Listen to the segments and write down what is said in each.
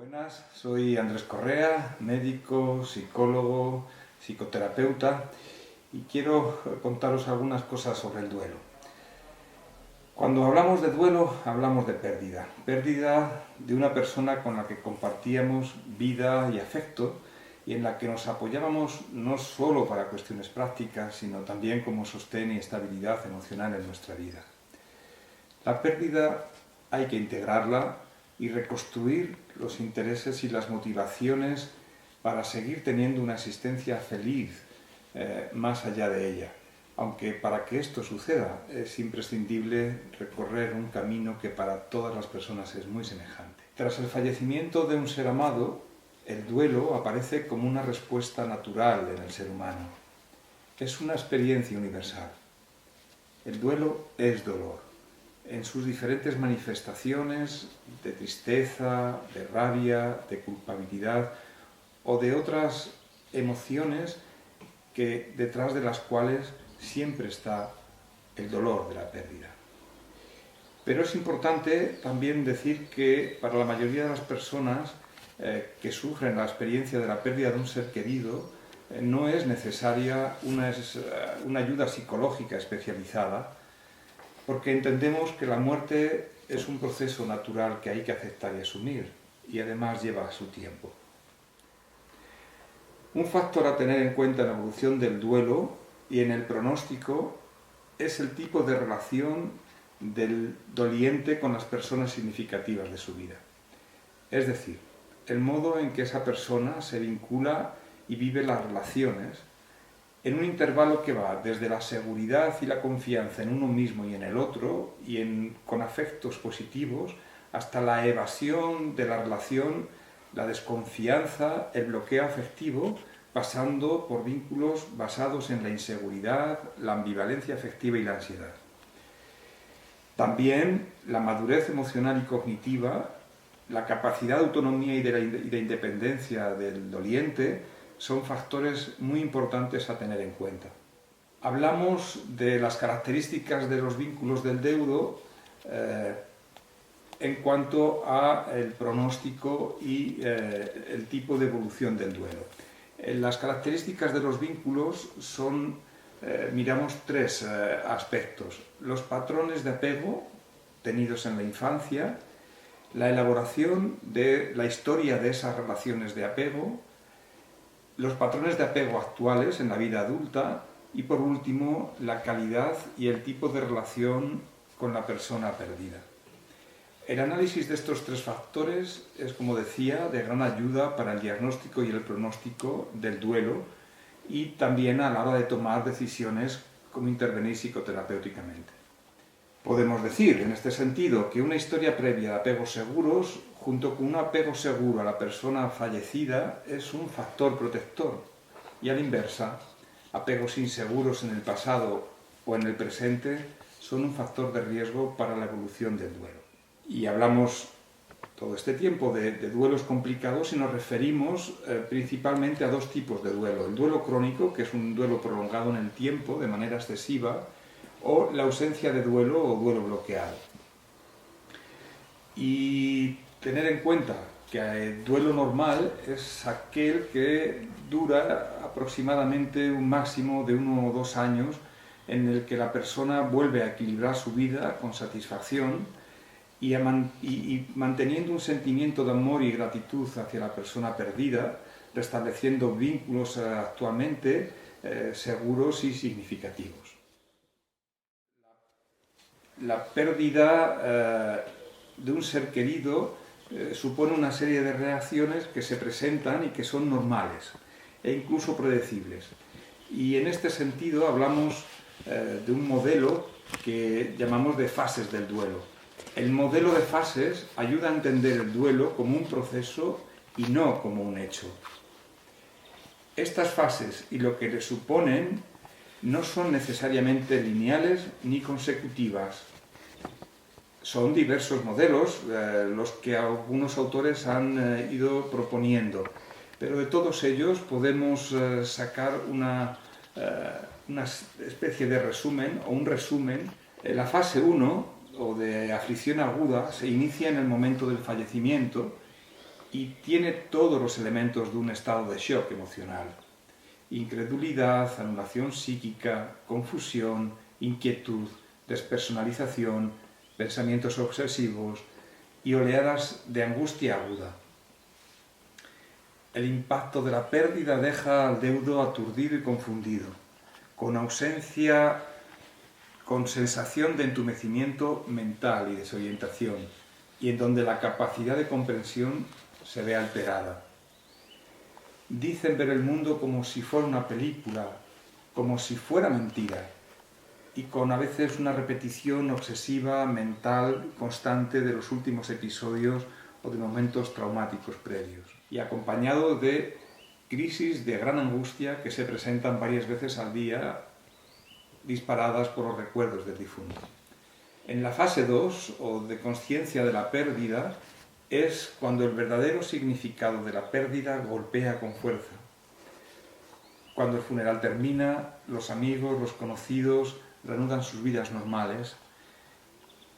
Buenas, soy Andrés Correa, médico, psicólogo, psicoterapeuta y quiero contaros algunas cosas sobre el duelo. Cuando hablamos de duelo, hablamos de pérdida. Pérdida de una persona con la que compartíamos vida y afecto y en la que nos apoyábamos no solo para cuestiones prácticas, sino también como sostén y estabilidad emocional en nuestra vida. La pérdida hay que integrarla y reconstruir los intereses y las motivaciones para seguir teniendo una existencia feliz más allá de ella. Aunque para que esto suceda es imprescindible recorrer un camino que para todas las personas es muy semejante. Tras el fallecimiento de un ser amado, el duelo aparece como una respuesta natural en el ser humano. Es una experiencia universal. El duelo es dolor, en sus diferentes manifestaciones de tristeza, de rabia, de culpabilidad o de otras emociones que detrás de las cuales siempre está el dolor de la pérdida. Pero es importante también decir que para la mayoría de las personas que sufren la experiencia de la pérdida de un ser querido, no es necesaria una ayuda psicológica especializada, porque entendemos que la muerte es un proceso natural que hay que aceptar y asumir, y además lleva su tiempo. Un factor a tener en cuenta en la evolución del duelo y en el pronóstico es el tipo de relación del doliente con las personas significativas de su vida. Es decir, el modo en que esa persona se vincula y vive las relaciones en un intervalo que va desde la seguridad y la confianza en uno mismo y en el otro, con afectos positivos, hasta la evasión de la relación, la desconfianza, el bloqueo afectivo, pasando por vínculos basados en la inseguridad, la ambivalencia afectiva y la ansiedad. También la madurez emocional y cognitiva, la capacidad de autonomía y de independencia del doliente son factores muy importantes a tener en cuenta. Hablamos de las características de los vínculos del deudo en cuanto al pronóstico y el tipo de evolución del duelo. Las características de los vínculos son, miramos tres aspectos: los patrones de apego tenidos en la infancia, la elaboración de la historia de esas relaciones de apego, los patrones de apego actuales en la vida adulta y, por último, la calidad y el tipo de relación con la persona perdida. El análisis de estos tres factores es, como decía, de gran ayuda para el diagnóstico y el pronóstico del duelo y también a la hora de tomar decisiones como intervenir psicoterapéuticamente. Podemos decir, en este sentido, que una historia previa de apegos seguros, junto con un apego seguro a la persona fallecida, es un factor protector. Y a la inversa, apegos inseguros en el pasado o en el presente son un factor de riesgo para la evolución del duelo. Y hablamos todo este tiempo de duelos complicados y nos referimos principalmente a dos tipos de duelo. El duelo crónico, que es un duelo prolongado en el tiempo de manera excesiva, o la ausencia de duelo o duelo bloqueado. Y tener en cuenta que el duelo normal es aquel que dura aproximadamente un máximo de 1 o 2 años, en el que la persona vuelve a equilibrar su vida con satisfacción y manteniendo un sentimiento de amor y gratitud hacia la persona perdida, restableciendo vínculos actualmente seguros y significativos. La pérdida de un ser querido supone una serie de reacciones que se presentan y que son normales e incluso predecibles. Y en este sentido hablamos de un modelo que llamamos de fases del duelo. El modelo de fases ayuda a entender el duelo como un proceso y no como un hecho. Estas fases y lo que le suponen no son necesariamente lineales ni consecutivas. Son diversos modelos los que algunos autores han ido proponiendo, pero de todos ellos podemos sacar una especie de resumen o un resumen. La fase 1 o de aflicción aguda se inicia en el momento del fallecimiento y tiene todos los elementos de un estado de shock emocional. Incredulidad, anulación psíquica, confusión, inquietud, despersonalización, pensamientos obsesivos y oleadas de angustia aguda. El impacto de la pérdida deja al deudo aturdido y confundido, con ausencia, con sensación de entumecimiento mental y desorientación, y en donde la capacidad de comprensión se ve alterada. Dicen ver el mundo como si fuera una película, como si fuera mentira, y con a veces una repetición obsesiva, mental, constante de los últimos episodios o de momentos traumáticos previos, y acompañado de crisis de gran angustia que se presentan varias veces al día, disparadas por los recuerdos del difunto. En la fase 2, o de conciencia de la pérdida, es cuando el verdadero significado de la pérdida golpea con fuerza. Cuando el funeral termina, los amigos, los conocidos reanudan sus vidas normales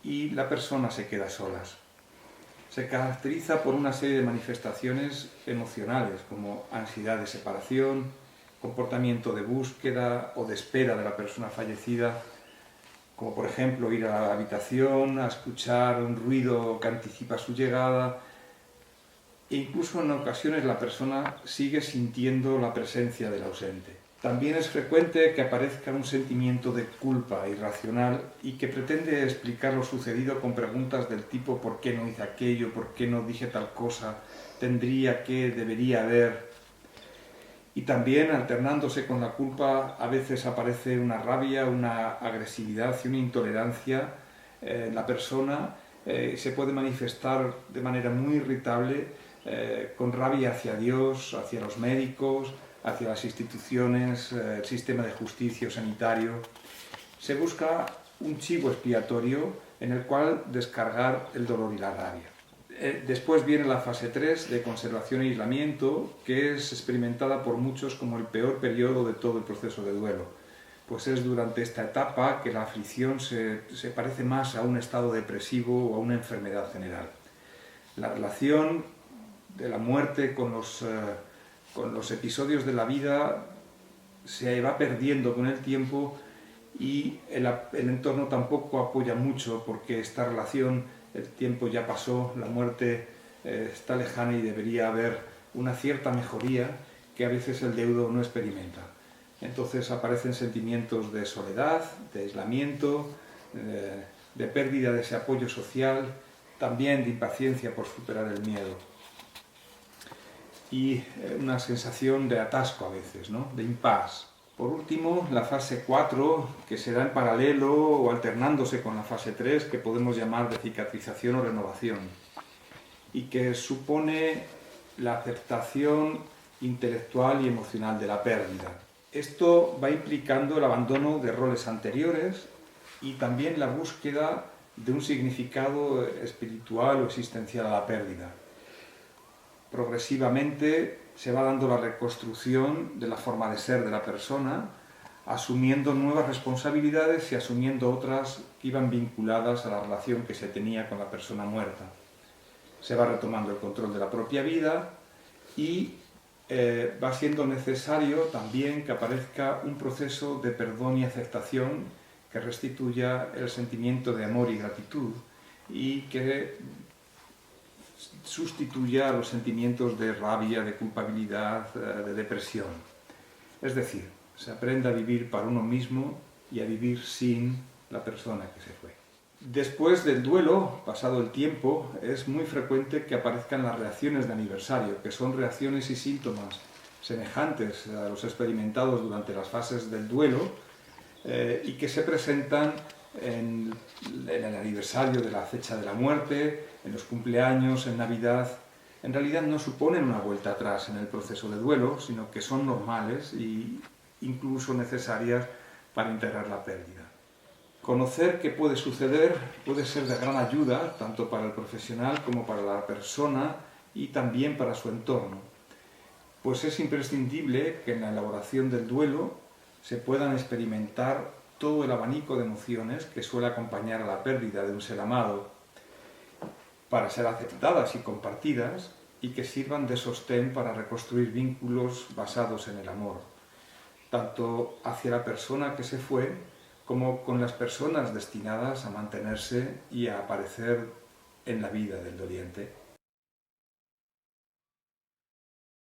y la persona se queda solas. Se caracteriza por una serie de manifestaciones emocionales como ansiedad de separación, comportamiento de búsqueda o de espera de la persona fallecida, como por ejemplo ir a la habitación, a escuchar un ruido que anticipa su llegada, e incluso en ocasiones la persona sigue sintiendo la presencia del ausente. También es frecuente que aparezca un sentimiento de culpa irracional y que pretende explicar lo sucedido con preguntas del tipo ¿por qué no hice aquello? ¿Por qué no dije tal cosa? ¿Tendría que? ¿Debería haber? Y también, alternándose con la culpa, a veces aparece una rabia, una agresividad y una intolerancia en la persona. Se puede manifestar de manera muy irritable, con rabia hacia Dios, hacia los médicos, hacia las instituciones, el sistema de justicia o sanitario. Se busca un chivo expiatorio en el cual descargar el dolor y la rabia. Después viene la fase 3 de conservación e aislamiento, que es experimentada por muchos como el peor periodo de todo el proceso de duelo. Pues es durante esta etapa que la aflicción se parece más a un estado depresivo o a una enfermedad general. La relación de la muerte con los episodios de la vida se va perdiendo con el tiempo y el entorno tampoco apoya mucho porque esta relación, el tiempo ya pasó, la muerte está lejana y debería haber una cierta mejoría que a veces el deudo no experimenta. Entonces aparecen sentimientos de soledad, de aislamiento, de pérdida de ese apoyo social, también de impaciencia por superar el miedo. Y una sensación de atasco a veces, ¿no? De impasse. Por último, la fase 4, que se da en paralelo o alternándose con la fase 3, que podemos llamar de cicatrización o renovación, y que supone la aceptación intelectual y emocional de la pérdida. Esto va implicando el abandono de roles anteriores y también la búsqueda de un significado espiritual o existencial a la pérdida. Progresivamente se va dando la reconstrucción de la forma de ser de la persona, asumiendo nuevas responsabilidades y asumiendo otras que iban vinculadas a la relación que se tenía con la persona muerta. Se va retomando el control de la propia vida y va siendo necesario también que aparezca un proceso de perdón y aceptación que restituya el sentimiento de amor y gratitud y que sustituya a los sentimientos de rabia, de culpabilidad, de depresión. Es decir, se aprende a vivir para uno mismo y a vivir sin la persona que se fue. Después del duelo, pasado el tiempo, es muy frecuente que aparezcan las reacciones de aniversario, que son reacciones y síntomas semejantes a los experimentados durante las fases del duelo y que se presentan en el aniversario de la fecha de la muerte, en los cumpleaños, en Navidad. En realidad no suponen una vuelta atrás en el proceso de duelo, sino que son normales e incluso necesarias para integrar la pérdida. Conocer qué puede suceder puede ser de gran ayuda, tanto para el profesional como para la persona y también para su entorno, pues es imprescindible que en la elaboración del duelo se puedan experimentar todo el abanico de emociones que suele acompañar a la pérdida de un ser amado, para ser aceptadas y compartidas, y que sirvan de sostén para reconstruir vínculos basados en el amor, tanto hacia la persona que se fue como con las personas destinadas a mantenerse y a aparecer en la vida del doliente.